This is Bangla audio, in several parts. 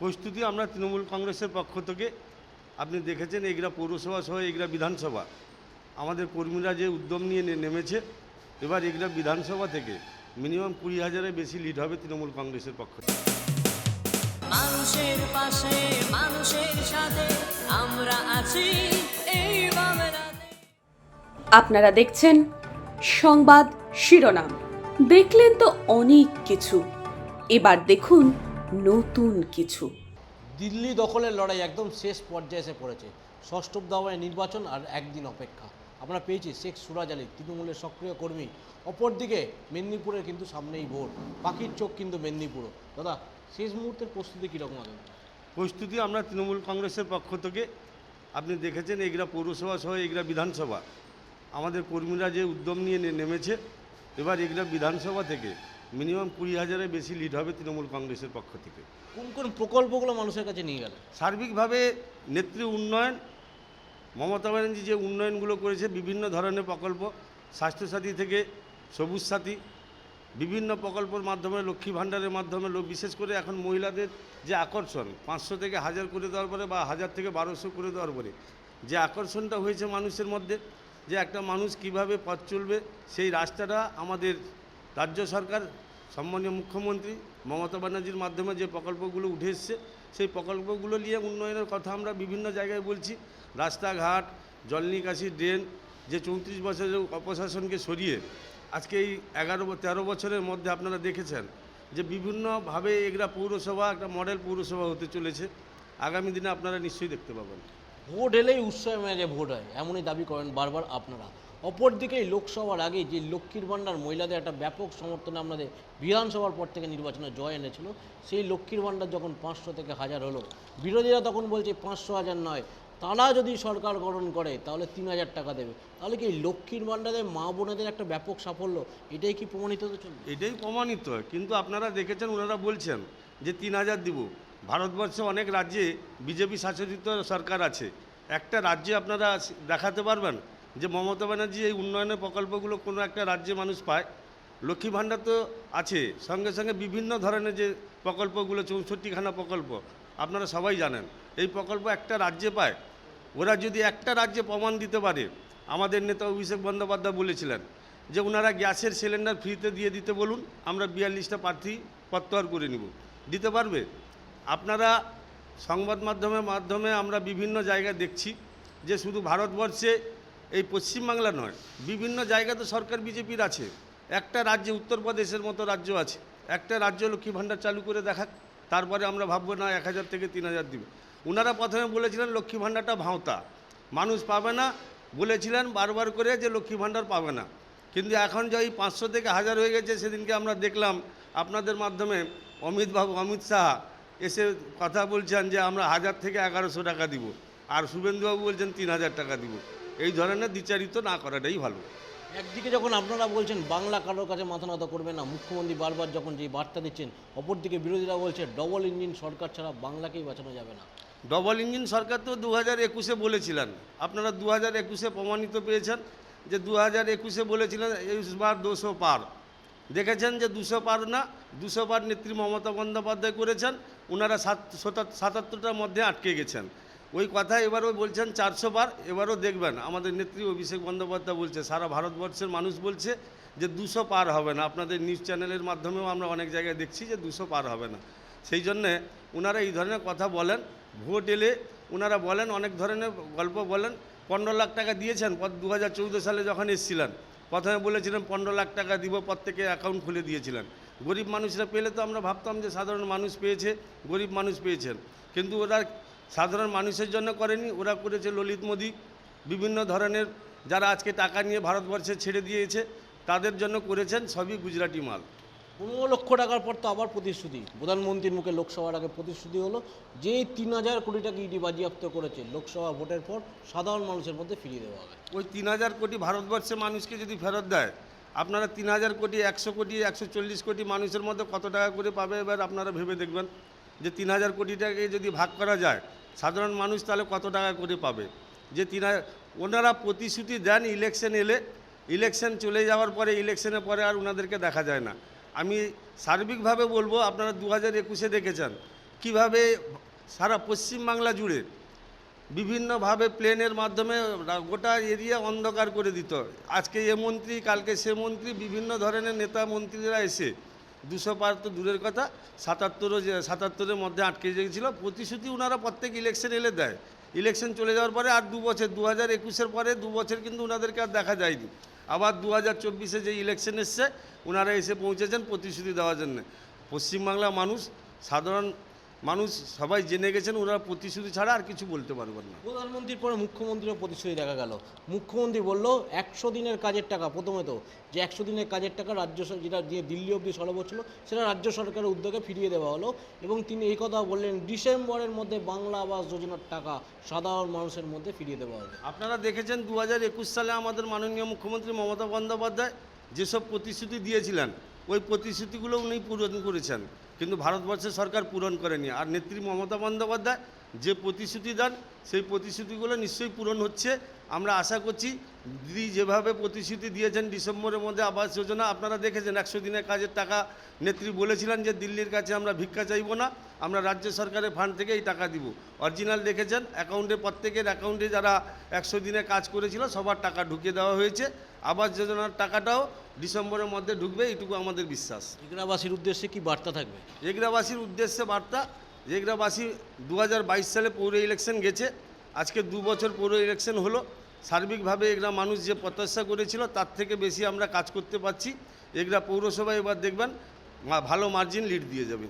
প্রস্তুতি আমরা তৃণমূল কংগ্রেসের পক্ষ থেকে আপনি দেখেছেন এগরা পৌরসভা সহ এগরা বিধানসভা আমাদের কর্মীরা যে উদ্যম নিয়ে নেমেছে। এবার এগরা বিধানসভা থেকে মিনিমাম 20,000-এর বেশি লিড হবে তৃণমূল কংগ্রেসের পক্ষ থেকে। মানুষের পাশে মানুষের সাথে আমরা আছি এই বাংলাতে। আপনারা দেখছেন সংবাদ শিরোনাম। দেখলেন তো অনেক কিছু, এবার দেখুন নতুন কিছু। দিল্লি দখলের লড়াই একদম শেষ পর্যায়ে এসে পড়েছে। ষষ্ঠ দফায় নির্বাচন আর একদিন অপেক্ষা। আমরা পেয়েছি শেখ সুরাজ আলী, তৃণমূলের সক্রিয় কর্মী। অপরদিকে মেদিনীপুরের কিন্তু সামনেই ভোট, পাখির চোখ কিন্তু মেদিনীপুরও। দাদা, শেষ মুহূর্তের প্রস্তুতি কীরকম হবে? প্রস্তুতি আমরা তৃণমূল কংগ্রেসের পক্ষ থেকে আপনি দেখেছেন এগরা পৌরসভা সহ এগরা বিধানসভা আমাদের কর্মীরা যে উদ্যম নিয়ে নেমেছে। এবার এগরা বিধানসভা থেকে মিনিমাম 20,000-এর বেশি লিড হবে তৃণমূল কংগ্রেসের পক্ষ থেকে। কোন কোন প্রকল্পগুলো মানুষের কাছে নিয়ে গেলে? সার্বিকভাবে নেত্রী উন্নয়ন, মমতা ব্যানার্জি যে উন্নয়নগুলো করেছে, বিভিন্ন ধরনের প্রকল্প, স্বাস্থ্যসাথী থেকে সবুজ সাথী, বিভিন্ন প্রকল্পের মাধ্যমে, লক্ষ্মী ভাণ্ডারের মাধ্যমে, বিশেষ করে এখন মহিলাদের যে আকর্ষণ 500 থেকে 1000 করে দেওয়ার পরে বা 1000 থেকে 1200 করে দেওয়ার পরে যে আকর্ষণটা হয়েছে মানুষের মধ্যে, যে একটা মানুষ কিভাবে পথ চলবে, সেই রাস্তাটা আমাদের রাজ্য সরকার সম্মানীয় মুখ্যমন্ত্রী মমতা ব্যানার্জির মাধ্যমে যে প্রকল্পগুলো উঠে এসছে, সেই প্রকল্পগুলো নিয়ে উন্নয়নের কথা আমরা বিভিন্ন জায়গায় বলছি। রাস্তাঘাট, জল নিকাশি, ড্রেন, যে 34 বছরের অপশাসনকে সরিয়ে আজকে এই 11-13 বছরের মধ্যে আপনারা দেখেছেন যে বিভিন্নভাবে এগরা পৌরসভা একটা মডেল পৌরসভা হতে চলেছে। আগামী দিনে আপনারা নিশ্চয়ই দেখতে পাবেন। ভোট এলেই উৎসব মেজাজে ভোট হয়, এমনই দাবি করেন বারবার আপনারা। অপরদিকে লোকসভার আগে যে লক্ষ্মীর ভাণ্ডার মহিলাদের একটা ব্যাপক সমর্থনে আপনাদের বিধানসভার পর থেকে নির্বাচনে জয় এনেছিল, সেই লক্ষ্মীর ভাণ্ডার যখন 500 থেকে 1000 হলো, বিরোধীরা তখন বলছে 500-1000 নয়, তারা যদি সরকার গঠন করে তাহলে 3000 টাকা দেবে। তাহলে কি লক্ষ্মীর ভাণ্ডারে মা বোনেদের একটা ব্যাপক সাফল্য, এটাই কি প্রমাণিত হতে চলবে? এটাই প্রমাণিত হয়, কিন্তু আপনারা দেখেছেন ওনারা বলছেন যে 3000 দিব। ভারতবর্ষে অনেক রাজ্যে বিজেপি শাসিত সরকার আছে, একটা রাজ্যে আপনারা দেখাতে পারবেন যে মমতা ব্যানার্জি এই উন্নয়নের প্রকল্পগুলো কোনো একটা রাজ্যে মানুষ পায়? লক্ষ্মী ভাণ্ডার তো আছে, সঙ্গে সঙ্গে বিভিন্ন ধরনের যে প্রকল্পগুলো 64খানা প্রকল্প আপনারা সবাই জানেন, এই প্রকল্প একটা রাজ্যে পায়। ওরা যদি একটা রাজ্যে প্রমাণ দিতে পারে, আমাদের নেতা অভিষেক বন্দ্যোপাধ্যায় বলেছিলেন যে ওনারা গ্যাসের সিলিন্ডার ফ্রিতে দিয়ে দিতে বলুন, আমরা 42টা প্রার্থী প্রত্যাহার করে নিব। দিতে পারবে? আপনারা সংবাদ মাধ্যমে আমরা বিভিন্ন জায়গায় দেখছি যে শুধু ভারতবর্ষে এই পশ্চিমবাংলা নয়, বিভিন্ন জায়গাতে সরকার বিজেপির আছে। একটা রাজ্যে, উত্তরপ্রদেশের মতো রাজ্য আছে, একটা রাজ্য লক্ষ্মী ভাণ্ডার চালু করে দেখাক, তারপরে আমরা ভাববো না 1000 থেকে 3000 দিবে। ওনারা প্রথমে বলেছিলেন লক্ষ্মী ভাণ্ডারটা ভাঁওতা, মানুষ পাবে না, বলেছিলেন বারবার করে যে লক্ষ্মী ভাণ্ডার পাবে না। কিন্তু এখন যে এই 500 থেকে 1000 হয়ে গেছে, সেদিনকে আমরা দেখলাম আপনাদের মাধ্যমে অমিত শাহ এসে কথা বলছেন যে আমরা 1000 থেকে 1100 টাকা দিব, আর শুভেন্দুবাবু বলছেন 3000 টাকা দিব। এই ধরনের দ্বিচারিত না করাটাই ভালো। একদিকে যখন আপনারা বলছেন বাংলা কারোর কাছে মাথা নত করবে না, মুখ্যমন্ত্রী বারবার যখন যে বার্তা দিচ্ছেন, অপরদিকে বিরোধীরা বলছে ডবল ইঞ্জিন সরকার ছাড়া বাংলাকেই বাঁচানো যাবে না। ডবল ইঞ্জিন সরকার তো 2021-এ বলেছিলেন, আপনারা 2021-এ প্রমাণিত পেয়েছেন যে 2021-এ বলেছিলেন এইবার 200 পার। দেখেছেন যে 200 পার না, 200 পার নেত্রী মমতা বন্দ্যোপাধ্যায় করেছেন, ওনারা 77টার মধ্যে আটকে গেছেন। ওই কথা এবারও বলছেন 400 পার। এবারও দেখবেন আমাদের নেত্রী অভিষেক বন্দ্যোপাধ্যায় বলছে, সারা ভারতবর্ষের মানুষ বলছে যে 200 পার হবে না। আপনাদের নিউজ চ্যানেলের মাধ্যমেও আমরা অনেক জায়গায় দেখছি যে 200 পার হবে না। সেই জন্যে ওনারা এই ধরনের কথা বলেন। ভোট এলে ওনারা বলেন, অনেক ধরনের গল্প বলেন। 15 লাখ টাকা দিয়েছেন 2014 সালে যখন এসেছিলেন, প্রথমে বলেছিলেন 15 লাখ টাকা দিব, প্রত্যেকে অ্যাকাউন্ট খুলে দিয়েছিলেন। গরিব মানুষরা পেলে তো আমরা ভাবতাম যে সাধারণ মানুষ পেয়েছে, গরিব মানুষ পেয়েছেন, কিন্তু ওরা সাধারণ মানুষের জন্য করেনি, ওরা করেছে ললিত মোদি, বিভিন্ন ধরনের যারা আজকে টাকা নিয়ে ভারতবর্ষে ছেড়ে দিয়েছে তাদের জন্য করেছেন, সবই গুজরাটি মাল। 15 লক্ষ টাকার পর তো আবার প্রতিশ্রুতি, প্রধানমন্ত্রীর মুখে লোকসভার আগে প্রতিশ্রুতি হলো যে 3000 কোটি টাকা ইডি বাজেয়াপ্ত করেছে, লোকসভা ভোটের পর সাধারণ মানুষের মধ্যে ফিরিয়ে দেওয়া হবে। ওই 3000 কোটি ভারতবর্ষের মানুষকে যদি ফেরত দেয়, আপনারা 3000 কোটি, 100 কোটি, 140 কোটি মানুষের মধ্যে কত টাকা করে পাবে এবার আপনারা ভেবে দেখবেন যে 3000 কোটি টাকাকে যদি ভাগ করা যায় সাধারণ মানুষ তাহলে কত টাকা করে পাবে। যে ওনারা প্রতিশ্রুতি দেন ইলেকশন এলে, ইলেকশন চলে যাওয়ার পরে, ইলেকশনের পরে আর ওনাদেরকে দেখা যায় না। আমি সার্বিকভাবে বলবো, আপনারা 2021-এ দেখেছেন কিভাবে সারা পশ্চিমবাংলা জুড়ে বিভিন্নভাবে প্লেনের মাধ্যমে গোটা এরিয়া অন্ধকার করে দিত। আজকে এ মন্ত্রী, কালকে সে মন্ত্রী, বিভিন্ন ধরনের নেতা মন্ত্রীরা এসে 200 পার তো দূরের কথা, 77-এর মধ্যে আটকে গিয়েছিল। প্রতিশ্রুতি ওনারা প্রত্যেক ইলেকশন এলে দেয়। ইলেকশন চলে যাওয়ার পরে আর 2 বছর, 2021-এর পরে 2 বছর কিন্তু ওনাদেরকে আর দেখা যায়নি। আবার 2024-এ যে ইলেকশন এসছে, ওনারা এসে পৌঁছেছেন প্রতিশ্রুতি দেওয়ার জন্য। পশ্চিমবাংলা মানুষ, সাধারণ মানুষ সবাই জেনে গেছেন ওনারা প্রতিশ্রুতি ছাড়া আর কিছু বলতে পারবেন না। প্রধানমন্ত্রীর পরে মুখ্যমন্ত্রীর প্রতিশ্রুতি দেখা গেল। মুখ্যমন্ত্রী বলল 100 দিনের কাজের টাকা, প্রথমে তো যে 100 দিনের কাজের টাকা রাজ্য যেটা দিয়ে দিল্লি অবধি সরব ছিল, সেটা রাজ্য সরকারের উদ্যোগে ফিরিয়ে দেওয়া হলো। এবং তিনি এই কথা বললেন, ডিসেম্বরের মধ্যে বাংলা আবাস যোজনার টাকা সাধারণ মানুষের মধ্যে ফিরিয়ে দেওয়া হবে। আপনারা দেখেছেন 2021 সালে আমাদের মাননীয় মুখ্যমন্ত্রী মমতা বন্দ্যোপাধ্যায় যেসব প্রতিশ্রুতি দিয়েছিলেন, ওই প্রতিশ্রুতিগুলো উনি পূরণ করেছেন, কিন্তু ভারতবর্ষের সরকার পূরণ করেনি। আর নেত্রী মমতা বন্দ্যোপাধ্যায় যে প্রতিশ্রুতি দেন, সেই প্রতিশ্রুতিগুলো নিশ্চয়ই পূরণ হচ্ছে। আমরা আশা করছি দিদি যেভাবে প্রতিশ্রুতি দিয়েছেন ডিসেম্বরের মধ্যে আবাস যোজনা, আপনারা দেখেছেন 100 দিনের কাজের টাকা নেত্রী বলেছিলেন যে দিল্লির কাছে আমরা ভিক্ষা চাইব না, আমরা রাজ্য সরকারের ফান্ড থেকে এই টাকা দিব। অরিজিনাল দেখেছেন অ্যাকাউন্টে, প্রত্যেকের অ্যাকাউন্টে যারা 100 দিনে কাজ করেছিল সবার টাকা ঢুকিয়ে দেওয়া হয়েছে। আবাস যোজনার টাকাটাও ডিসেম্বরের মধ্যে ঢুকবে, এইটুকু আমাদের বিশ্বাস। এগরাবাসীর উদ্দেশ্যে কি বার্তা থাকবে? এগরাবাসীর উদ্দেশ্যে বার্তা, এগরাবাসী 2022 সালে পৌর ইলেকশন গেছে, আজকে 2 বছর পৌর ইলেকশন হলো। সার্বিকভাবে এগরা মানুষ যে প্রত্যাশা করেছিল তার থেকে বেশি আমরা কাজ করতে পারছি। এগরা পৌরসভায় এবার দেখবেন ভালো মার্জিন লিড দিয়ে যাবে।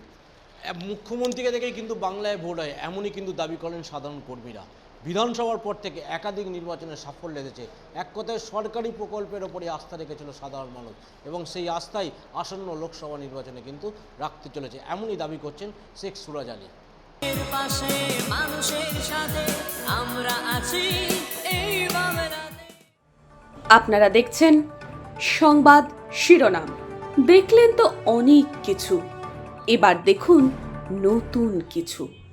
মুখ্যমন্ত্রীকে দেখেই কিন্তু বাংলায় ভোট হয়, এমনই কিন্তু দাবি করেন সাধারণ কর্মীরা। বিধানসভার পর থেকে একাধিক নির্বাচনে সাফল্য এসেছে। এক কথায় সরকারি প্রকল্পের ওপরই আস্থা রেখেছিল সাধারণ মানুষ, এবং সেই আস্থাই আসন্ন লোকসভা নির্বাচনে কিন্তু রাখতে চলেছে, এমনই দাবি করছেন শেখ সুরাজ আলী। এর পাশে মানুষের সাথে আমরা আছি এই বাংলাতে। আপনারা দেখছেন সংবাদ শিরোনাম। দেখলেন তো অনেক কিছু, এবার দেখুন নতুন কিছু।